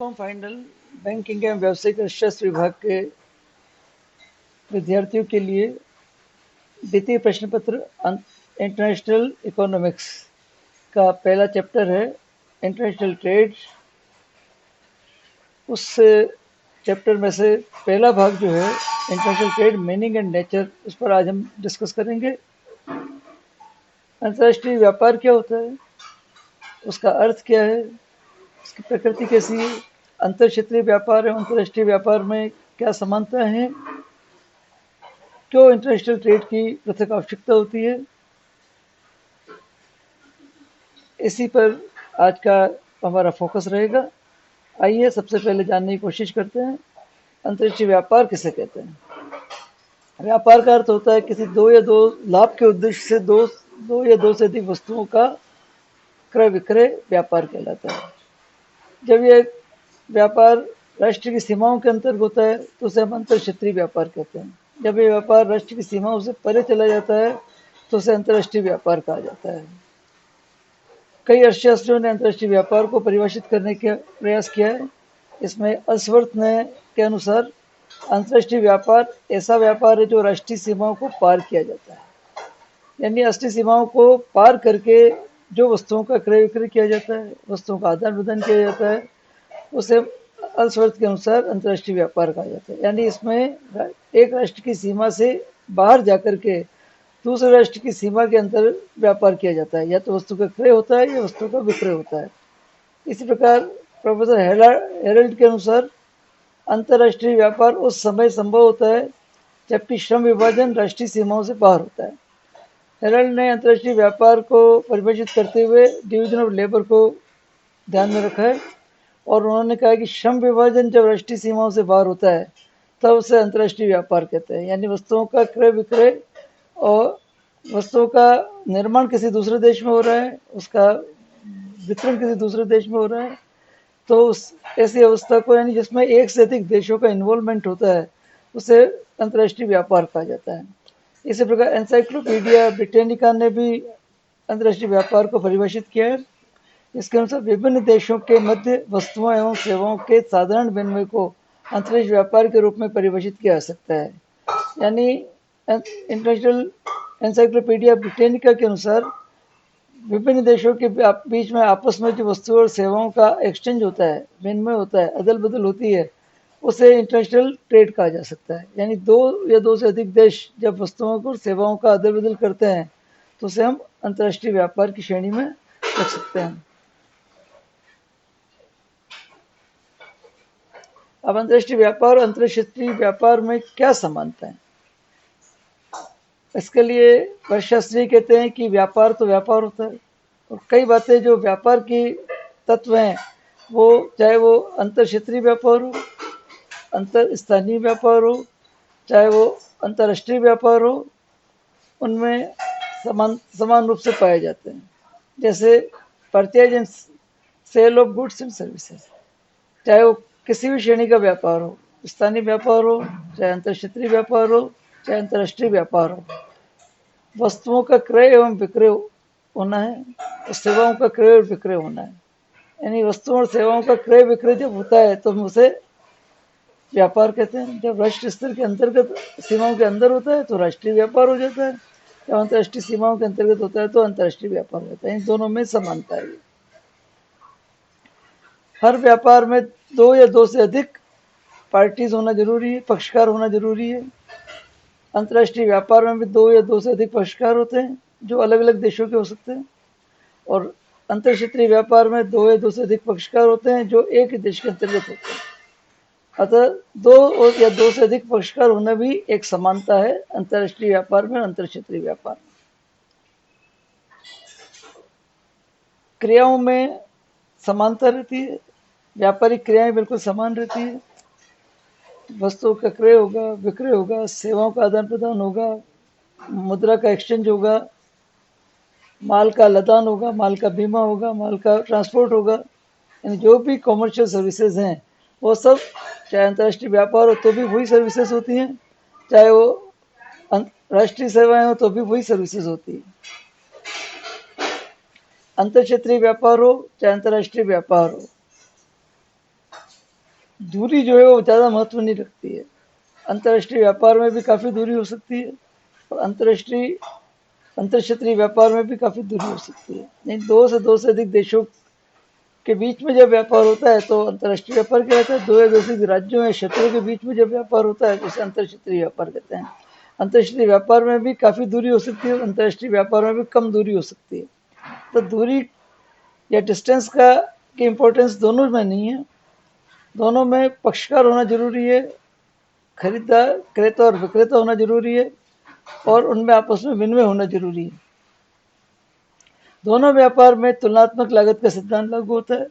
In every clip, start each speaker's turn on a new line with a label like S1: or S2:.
S1: Form final banking एवं व्यावसायिक अर्थशास्त्र विभाग के विद्यार्थियों के लिए द्वितीय प्रश्न पत्र इंटरनेशनल इकोनॉमिक्स का पहला चैप्टर है इंटरनेशनल ट्रेड। उस चैप्टर में से पहला भाग जो है international trade meaning and nature, उस पर आज हम डिस्कस करेंगे। अंतर्राष्ट्रीय व्यापार क्या होता है, उसका अर्थ क्या है, उसकी प्रकृति कैसी है, अंतर क्षेत्रीय व्यापार एवं अंतर्राष्ट्रीय व्यापार में क्या समानता है, क्यों इंटरनेशनल ट्रेड की पृथक आवश्यकता होती है, इसी पर आज का हमारा फोकस रहेगा। आइए सबसे पहले जानने की कोशिश करते हैं अंतर्राष्ट्रीय व्यापार किसे कहते हैं। व्यापार का अर्थ होता है किसी दो या दो लाभ के उद्देश्य से दो या दो से अधिक वस्तुओं का क्रय विक्रय व्यापार कहलाता है। जब यह व्यापार राष्ट्र की सीमाओं के अंतर्गत होता है तो उसे हम अंतर क्षेत्रीय व्यापार कहते हैं। जब यह व्यापार राष्ट्र की सीमाओं से परे चला जाता है तो उसे अंतर्राष्ट्रीय व्यापार कहा जाता है। कई अर्थशास्त्रियों ने अंतर्राष्ट्रीय व्यापार को परिभाषित करने का प्रयास किया है। इसमें अल्सवर्थ ने के अनुसार अंतर्राष्ट्रीय व्यापार ऐसा व्यापार है जो राष्ट्रीय सीमाओं को पार किया जाता है, यानी राष्ट्रीय सीमाओं को पार करके जो वस्तुओं का क्रय विक्रय किया जाता है, वस्तुओं का आदान प्रदान किया जाता है, उसे अल्सवर्थ के अनुसार अंतर्राष्ट्रीय व्यापार कहा जाता है। यानी इसमें एक राष्ट्र की सीमा से बाहर जाकर के दूसरे राष्ट्र की सीमा के अंदर व्यापार किया जाता है, या तो वस्तु का क्रय होता है या वस्तु का विक्रय होता है। इसी प्रकार प्रोफेसर हेरल्ड के अनुसार अंतर्राष्ट्रीय व्यापार उस समय संभव होता है जबकि श्रम विभाजन राष्ट्रीय सीमाओं से बाहर होता है। हेरल्ड ने अंतर्राष्ट्रीय व्यापार को परिभाषित करते हुए डिवीजन ऑफ लेबर को ध्यान में रखा है और उन्होंने कहा कि श्रम विभाजन जब राष्ट्रीय सीमाओं से बाहर होता है तब उसे अंतर्राष्ट्रीय व्यापार कहते हैं। यानी वस्तुओं का क्रय विक्रय और वस्तुओं का निर्माण किसी दूसरे देश में हो रहा है, उसका वितरण किसी दूसरे देश में हो रहा है, तो उस ऐसी अवस्था को, यानी जिसमें एक से अधिक देशों का इन्वॉल्वमेंट होता है, उसे अंतर्राष्ट्रीय व्यापार कहा जाता है। इसी प्रकार एनसाइक्लोपीडिया ब्रिटेनिका ने भी अंतर्राष्ट्रीय व्यापार को परिभाषित किया है। इसके अनुसार विभिन्न देशों के मध्य वस्तुओं एवं सेवाओं के साधारण विनिमय को अंतरिक्ष व्यापार के रूप में परिभाषित किया जा सकता है। यानी इंटरनेशनल एनसाइक्लोपीडिया ब्रिटेनिका के अनुसार विभिन्न देशों के बीच में आपस में जो वस्तुओं और सेवाओं का एक्सचेंज होता है, विनिमय होता है, अदल बदल होती है, उसे इंटरनेशनल ट्रेड कहा जा सकता है। यानी दो या दो से अधिक देश जब वस्तुओं और सेवाओं का अदल बदल करते हैं तो उसे हम अंतर्राष्ट्रीय व्यापार की श्रेणी में रख सकते हैं। अब अंतर्राष्ट्रीय व्यापार और अंतर्क्षेत्रीय व्यापार में क्या समानता है, इसके लिए अर्थशास्त्री कहते हैं कि व्यापार तो व्यापार होता है और कई बातें जो व्यापार की तत्व हैं, वो चाहे वो अंतर क्षेत्रीय व्यापार हो, अंतर स्थानीय व्यापार हो, चाहे वो अंतर्राष्ट्रीय व्यापार हो, उनमें समान रूप से पाए जाते हैं। जैसे purchase and sale of goods and services, चाहे वो किसी भी श्रेणी का व्यापार हो, स्थानीय व्यापार हो, चाहे अंतर क्षेत्रीय व्यापार हो, चाहे अंतर्राष्ट्रीय व्यापार हो, वस्तुओं का क्रय एवं विक्रय होना है और सेवाओं का क्रय और विक्रय होना है। यानी वस्तुओं और सेवाओं का क्रय विक्रय जब होता है तो हम उसे व्यापार कहते हैं। जब राष्ट्रीय स्तर के अंतर्गत सीमाओं के अंदर होता है तो राष्ट्रीय व्यापार हो जाता है, जब अंतर्राष्ट्रीय सीमाओं के अंतर्गत होता है तो अंतर्राष्ट्रीय व्यापार होता है। इन दोनों में समानता है। हर व्यापार में दो या दो से अधिक पार्टीज होना जरूरी है, पक्षकार होना जरूरी है। अंतर्राष्ट्रीय व्यापार में भी दो या दो से अधिक पक्षकार होते हैं जो अलग अलग देशों के हो सकते हैं, और अंतर क्षेत्रीय व्यापार में दो या दो से अधिक पक्षकार होते हैं जो एक ही देश के अंतर्गत होते हैं। अतः दो या दो से अधिक पक्षकार होना भी एक समानता है अंतर्राष्ट्रीय व्यापार में और अंतर क्षेत्रीय व्यापार में। क्रियाओं में समानता रहती है, व्यापारिक क्रियाएं बिल्कुल समान रहती है। वस्तुओं का क्रय होगा, विक्रय होगा, सेवाओं का आदान प्रदान होगा, मुद्रा का एक्सचेंज होगा, माल का लदान होगा, माल का बीमा होगा, माल का ट्रांसपोर्ट होगा। यानी जो भी कॉमर्शियल सर्विसेज हैं वो सब, चाहे अंतर्राष्ट्रीय व्यापार हो तो भी वही सर्विसेज होती हैं, चाहे वो राष्ट्रीय सेवाएं हो तो भी वही सर्विसेज होती है। अंतर क्षेत्रीय व्यापार हो चाहे अंतर्राष्ट्रीय व्यापार हो, दूरी जो है वो ज़्यादा महत्व नहीं रखती है। अंतर्राष्ट्रीय व्यापार में भी काफ़ी दूरी हो सकती है और अंतर्राष्ट्रीय अंतर क्षेत्रीय व्यापार में भी काफ़ी दूरी हो सकती है। नहीं, दो से अधिक देशों के बीच में जब व्यापार होता है तो अंतर्राष्ट्रीय व्यापार कहलाता है। दो या दो से अधिक राज्यों या क्षेत्रों के बीच में जब व्यापार होता है तो उसे अंतर क्षेत्रीय व्यापार कहते हैं। अंतर्राष्ट्रीय व्यापार में भी काफ़ी दूरी हो सकती है और अंतर्राष्ट्रीय व्यापार में भी कम दूरी हो सकती है। तो दूरी या डिस्टेंस का की इम्पोर्टेंस दोनों में नहीं है, दोनों में पक्षकार होना जरूरी है, खरीदार क्रेता और विक्रेता होना जरूरी है और उनमें आपस में विनिमय होना जरूरी है। दोनों व्यापार में तुलनात्मक लागत का सिद्धांत लागू होता है।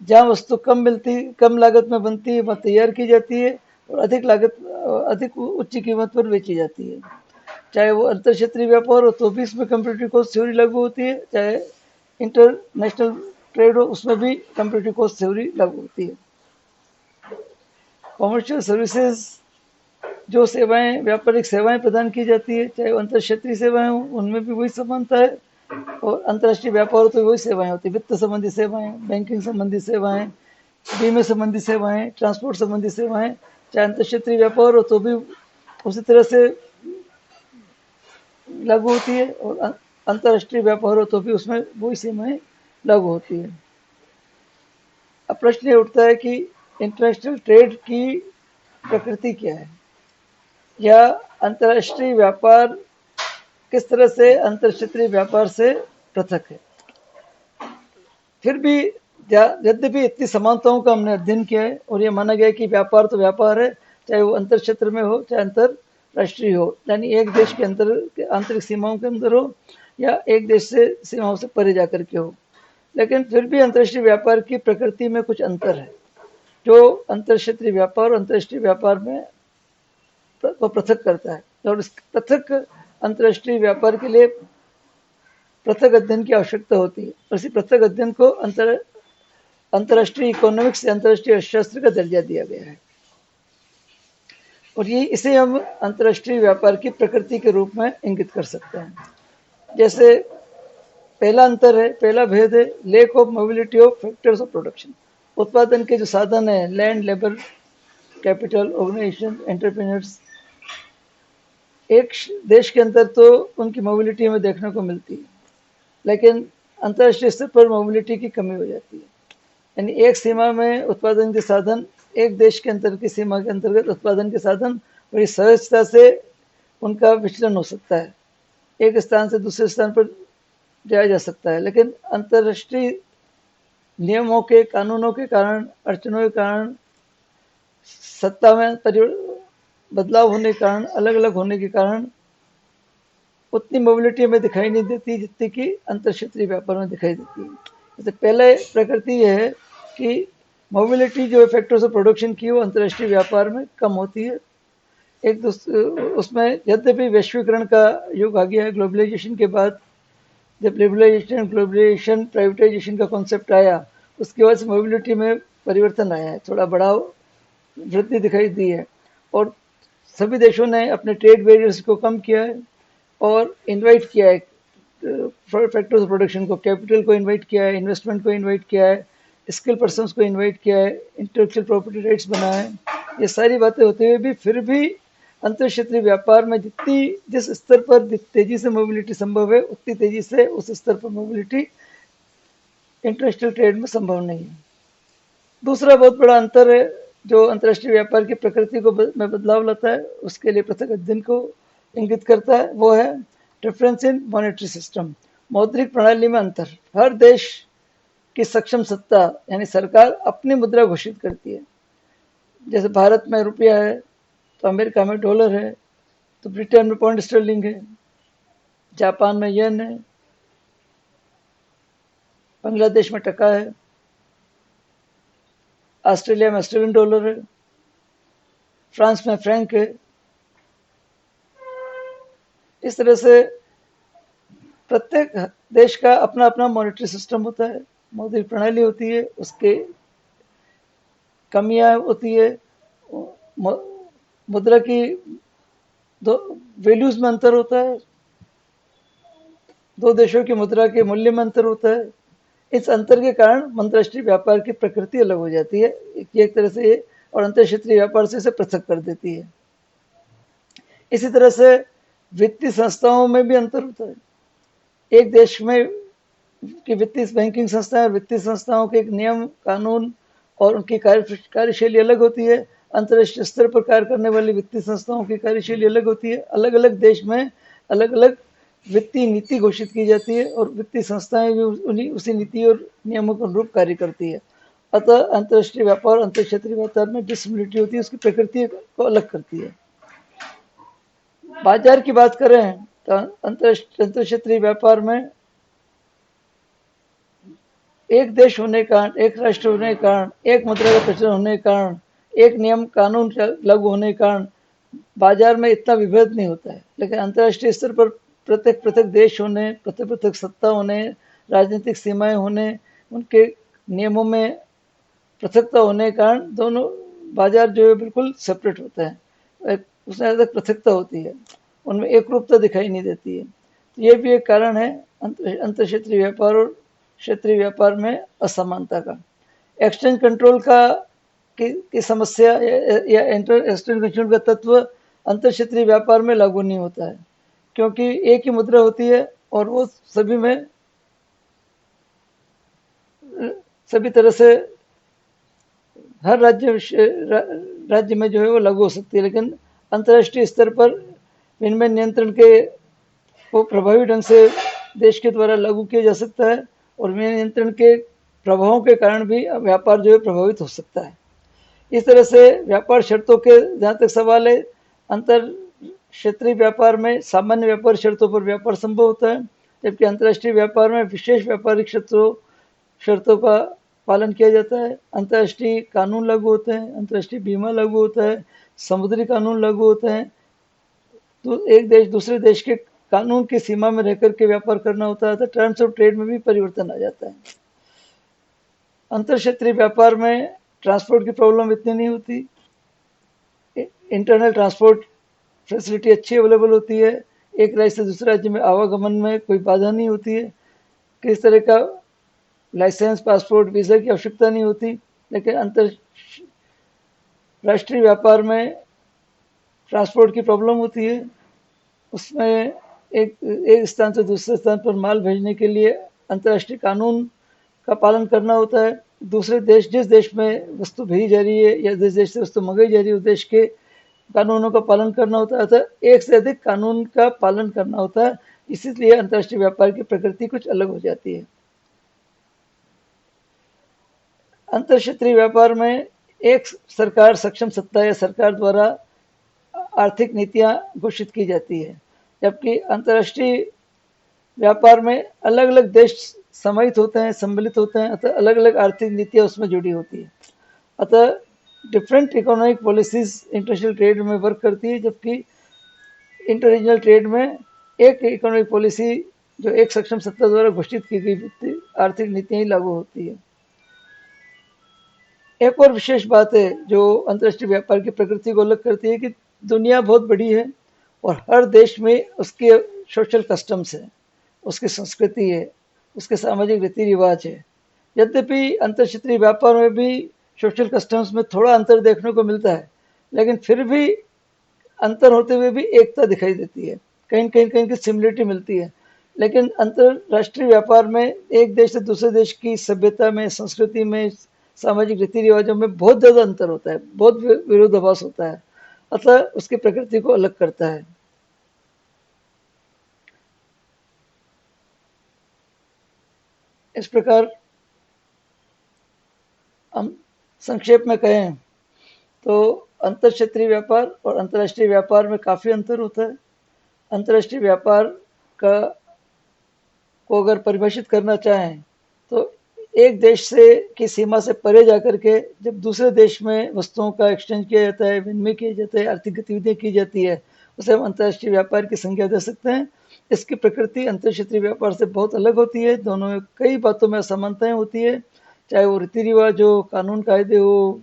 S1: जहाँ वस्तु कम लागत में बनती है वह तैयार की जाती है और अधिक उच्च कीमत पर बेची जाती है। चाहे वो अंतर क्षेत्रीय व्यापार हो तो भी इसमें कंपैरेटिव कॉस्ट थ्योरी लागू होती है, चाहे इंटरनेशनल ट्रेड हो उसमें भी कंपैरेटिव कॉस्ट थ्योरी लागू होती है। कॉमर्शियल सर्विसेज जो सेवाएं व्यापारिक सेवाएं प्रदान की जाती है, चाहे वो अंतर क्षेत्रीय सेवाएं हो उनमें भी वही समानता है और अंतर्राष्ट्रीय व्यापार हो तो वही सेवाएं होती है। वित्त संबंधी सेवाएं, बैंकिंग संबंधी सेवाएं, बीमे संबंधी सेवाएं, ट्रांसपोर्ट संबंधी सेवाएं, चाहे अंतर क्षेत्रीय व्यापार हो तो भी उसी तरह से लागू होती है और अंतर्राष्ट्रीय व्यापार हो तो भी उसमें वही सीमाएं लागू होती है। अब प्रश्न ये उठता है कि इंटरनेशनल ट्रेड की प्रकृति क्या है या अंतर्राष्ट्रीय व्यापार किस तरह से अंतर क्षेत्रीय व्यापार से पृथक है। फिर भी यद्यपि इतनी समानताओं का हमने अध्ययन किया है और ये माना गया कि व्यापार तो व्यापार है, चाहे वो अंतर क्षेत्र में हो चाहे अंतरराष्ट्रीय हो, यानी एक देश के आंतरिक सीमाओं के अंदर हो या एक देश से सीमाओं से परे जाकर के हो, लेकिन फिर भी अंतर्राष्ट्रीय व्यापार की प्रकृति में कुछ अंतर है जो अंतर क्षेत्रीय व्यापार और अंतर्राष्ट्रीय व्यापार में पृथक करता है और इस पृथक अंतर्राष्ट्रीय व्यापार के लिए पृथक अध्ययन की आवश्यकता होती है और इसी पृथक अध्ययन को अंतर्राष्ट्रीय इकोनॉमिक्स या अंतर्राष्ट्रीय अर्थशास्त्र का दर्जा दिया गया है और ये इसे हम अंतर्राष्ट्रीय व्यापार की प्रकृति के रूप में इंगित कर सकते हैं। जैसे पहला भेद है lack of mobility of factors of production. उत्पादन के जो साधन है, land, labour, capital, organisation, entrepreneurs, एक देश के अंदर तो उनकी मोबिलिटी हमें देखने को मिलती है, लेकिन अंतर्राष्ट्रीय स्तर पर मोबिलिटी की कमी हो जाती है। यानी एक सीमा में उत्पादन के साधन, एक देश के अंतर की सीमा के अंतर्गत उत्पादन के साधन बड़ी सहजता से उनका विचलन हो सकता है, एक स्थान से दूसरे स्थान पर जाया जा सकता है, लेकिन अंतर्राष्ट्रीय नियमों के, कानूनों के कारण, अड़चनों के कारण, सत्ता में बदलाव होने के कारण, अलग अलग होने के कारण उतनी मोबिलिटी हमें दिखाई नहीं देती जितनी कि अंतर क्षेत्रीय व्यापार में दिखाई देती है। जैसे पहले प्रकृति यह है कि मोबिलिटी जो फैक्टर्स ऑफ प्रोडक्शन की वो अंतर्राष्ट्रीय व्यापार में कम होती है। एक दूसरे उसमें यद्यपि वैश्वीकरण का युग आ गया है, ग्लोबलाइजेशन के बाद जब ग्लोबलाइजेशन प्राइवेटाइजेशन का कॉन्सेप्ट आया उसके बाद से मोबिलिटी में परिवर्तन आया है, थोड़ा बढ़ाव वृद्धि दिखाई दी है और सभी देशों ने अपने ट्रेड बैरियर्स को कम किया है और इनवाइट किया है फैक्टर्स ऑफ प्रोडक्शन को, कैपिटल को इनवाइट किया है, इन्वेस्टमेंट को इनवाइट किया है, स्किल पर्सन्स को इनवाइट किया है, इंटेलेक्चुअल प्रॉपर्टी राइट्स बनाए हैं। ये सारी बातें होते हुए भी फिर भी अंतर क्षेत्रीय व्यापार में जिस स्तर पर तेजी से मोबिलिटी संभव है उतनी तेजी से उस स्तर पर मोबिलिटी इंटरनेशनल ट्रेड में संभव नहीं है। दूसरा बहुत बड़ा अंतर है जो अंतर्राष्ट्रीय व्यापार की प्रकृति को में बदलाव लाता है, उसके लिए पृथक अध्ययन को इंगित करता है, वो है डिफरेंस इन मॉनेटरी सिस्टम, मौद्रिक प्रणाली में अंतर। हर देश की सक्षम सत्ता यानी सरकार अपनी मुद्रा घोषित करती है। जैसे भारत में रुपया है तो अमेरिका में डॉलर है, तो ब्रिटेन में पाउंड स्टर्लिंग है, जापान में येन है, बांग्लादेश में टका है, ऑस्ट्रेलिया में ऑस्ट्रेलियन डॉलर है, फ्रांस में फ्रैंक है। इस तरह से प्रत्येक देश का अपना अपना मॉनेटरी सिस्टम होता है, मौद्रिक प्रणाली होती है, उसके कमियां होती है, मुद्रा की दो वैल्यूज में अंतर होता है, दो देशों की मुद्रा के मूल्य में अंतर होता है, इस अंतर के कारण अंतर्राष्ट्रीय व्यापार की प्रकृति अलग हो जाती है एक तरह से, और अंतर क्षेत्रीय व्यापार से इसे पृथक कर देती है। इसी तरह से वित्तीय संस्थाओं में भी अंतर होता है। एक देश में की वित्तीय बैंकिंग संस्थाएं, वित्तीय संस्थाओं के एक नियम कानून और उनकी कार्यशैली अलग होती है। अंतर्राष्ट्रीय स्तर पर कार्य करने वाली वित्तीय संस्थाओं की कार्यशैली अलग होती है। अलग अलग देश में अलग अलग वित्तीय नीति घोषित की जाती है और वित्तीय संस्थाएं भी उन्हीं उसी नीति और नियमों के अनुरूप कार्य करती है। अतः अंतर्राष्ट्रीय व्यापार और अंतर क्षेत्रीय व्यापार में डिसमिलिटी होती है, उसकी प्रकृति को अलग करती है। बाजार की बात करें तो अंतर क्षेत्रीय व्यापार में एक देश होने के कारण, एक राष्ट्र होने के कारण, एक मुद्रा का प्रचलन होने के कारण, एक नियम कानून लागू होने के कारण बाजार में इतना विभेद नहीं होता है। लेकिन अंतर्राष्ट्रीय स्तर पर प्रत्येक प्रत्येक देश होने, प्रत्येक प्रत्येक सत्ता होने, राजनीतिक सीमाएं होने, उनके नियमों में पृथकता होने के कारण दोनों बाजार जो है बिल्कुल सेपरेट होते हैं, उसमें अलग पृथकता होती है, उनमें एक रूपता दिखाई नहीं देती है। तो ये भी एक कारण है अंतर क्षेत्रीय व्यापार और क्षेत्रीय व्यापार में असमानता का। एक्सचेंज कंट्रोल की समस्या या एक्सचेंज कंट्रोल का तत्व अंतर क्षेत्रीय व्यापार में लागू नहीं होता है, क्योंकि एक ही मुद्रा होती है और वो सभी तरह से हर राज्य में जो है वो लागू हो सकती है। लेकिन अंतर्राष्ट्रीय स्तर पर विनिमय नियंत्रण के को प्रभावी ढंग से देश के द्वारा लागू किया जा सकता है और विनिमय नियंत्रण के प्रभावों के कारण भी व्यापार जो है प्रभावित हो सकता है। इस तरह से व्यापार शर्तों के जहाँ तक सवाल है, अंतर क्षेत्रीय व्यापार में सामान्य व्यापार शर्तों पर व्यापार संभव होता है, जबकि अंतर्राष्ट्रीय व्यापार में विशेष व्यापारिक शर्तों का पालन किया जाता है। अंतर्राष्ट्रीय कानून लागू होते हैं, अंतर्राष्ट्रीय बीमा लागू होता है, समुद्री कानून लागू होते हैं। तो एक देश दूसरे देश के कानून की सीमा में रहकर के व्यापार करना होता है, तो टर्म्स ऑफ ट्रेड में भी परिवर्तन आ जाता है। अंतर क्षेत्रीय व्यापार में ट्रांसपोर्ट की प्रॉब्लम इतनी नहीं होती, इंटरनल ट्रांसपोर्ट फैसिलिटी अच्छी अवेलेबल होती है, एक राज्य से दूसरे राज्य में आवागमन में कोई बाधा नहीं होती है, किस तरह का लाइसेंस, पासपोर्ट, वीज़ा की आवश्यकता नहीं होती। लेकिन अंतरराष्ट्रीय व्यापार में ट्रांसपोर्ट की प्रॉब्लम होती है, उसमें एक स्थान से दूसरे स्थान पर माल भेजने के लिए अंतर्राष्ट्रीय कानून का पालन करना होता है। दूसरे देश, जिस देश में वस्तु भेजी जा रही है या जिस देश से वस्तु मंगाई जा रही है, उस देश के कानूनों का पालन करना होता है। अतः एक से अधिक कानून का पालन करना होता है, इसीलिए अंतर्राष्ट्रीय व्यापार की प्रकृति कुछ अलग हो जाती है। अंतर क्षेत्रीय व्यापार में एक सरकार सक्षम सत्ता या सरकार द्वारा आर्थिक नीतियां घोषित की जाती है, जबकि अंतर्राष्ट्रीय व्यापार में अलग अलग देश समाहित होते हैं, सम्मिलित होते हैं, अतः अलग अलग आर्थिक नीतियां उसमें जुड़ी होती है। अतः different economic policies international trade में वर्क करती है, जबकि इंटरनेशनल ट्रेड में एक इकोनॉमिक पॉलिसी जो एक सक्षम सत्ता द्वारा घोषित की गई आर्थिक नीतियां ही लागू होती है। एक और विशेष बात है जो अंतर्राष्ट्रीय व्यापार की प्रकृति को अलग करती है कि दुनिया बहुत बड़ी है और हर देश में उसके सोशल कस्टम्स है, उसकी संस्कृति है, उसके सामाजिक रीति रिवाज है। यद्यपि अंतर क्षेत्रीय व्यापार में भी सोशल कस्टम्स में थोड़ा अंतर देखने को मिलता है, लेकिन फिर भी अंतर होते हुए भी एकता दिखाई देती है, कहीं कहीं कहीं की सिमिलरिटी मिलती है। लेकिन अंतर्राष्ट्रीय व्यापार में एक देश से दूसरे देश की सभ्यता में, संस्कृति में, सामाजिक रीति रिवाजों में बहुत ज़्यादा अंतर होता है, बहुत विरोधाभास होता है, अतः उसकी प्रकृति को अलग करता है। इस प्रकार हम संक्षेप में कहें तो अंतर क्षेत्रीय व्यापार और अंतर्राष्ट्रीय व्यापार में काफ़ी अंतर होता है। अंतर्राष्ट्रीय व्यापार को अगर परिभाषित करना चाहें तो एक देश से की सीमा से परे जाकर के जब दूसरे देश में वस्तुओं का एक्सचेंज किया जाता है, विनिमय किया जाता है, आर्थिक गतिविधियाँ की जाती है, उसे हम अंतर्राष्ट्रीय व्यापार की संज्ञा दे सकते हैं। इसकी प्रकृति अंतर क्षेत्रीय व्यापार से बहुत अलग होती है, दोनों में कई बातों में असमानताएं होती है, चाहे वो रीति रिवाज हो, कानून कायदे हो,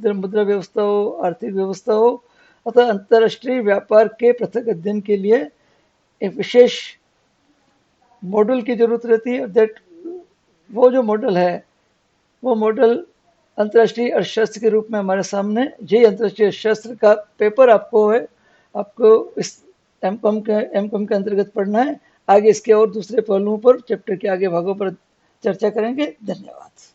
S1: मुद्रा व्यवस्था हो, आर्थिक व्यवस्था हो। अतः अंतर्राष्ट्रीय व्यापार के पृथक अध्ययन के लिए एक विशेष मॉड्यूल की जरूरत रहती है, दैट वो जो मॉडल है, वो मॉडल अंतर्राष्ट्रीय अर्थशास्त्र के रूप में हमारे सामने, यही अंतर्राष्ट्रीय अर्थशास्त्र का पेपर आपको है, आपको इस एम कॉम के अंतर्गत पढ़ना है। आगे इसके और दूसरे पहलुओं पर, चैप्टर के आगे भागों पर चर्चा करेंगे। धन्यवाद।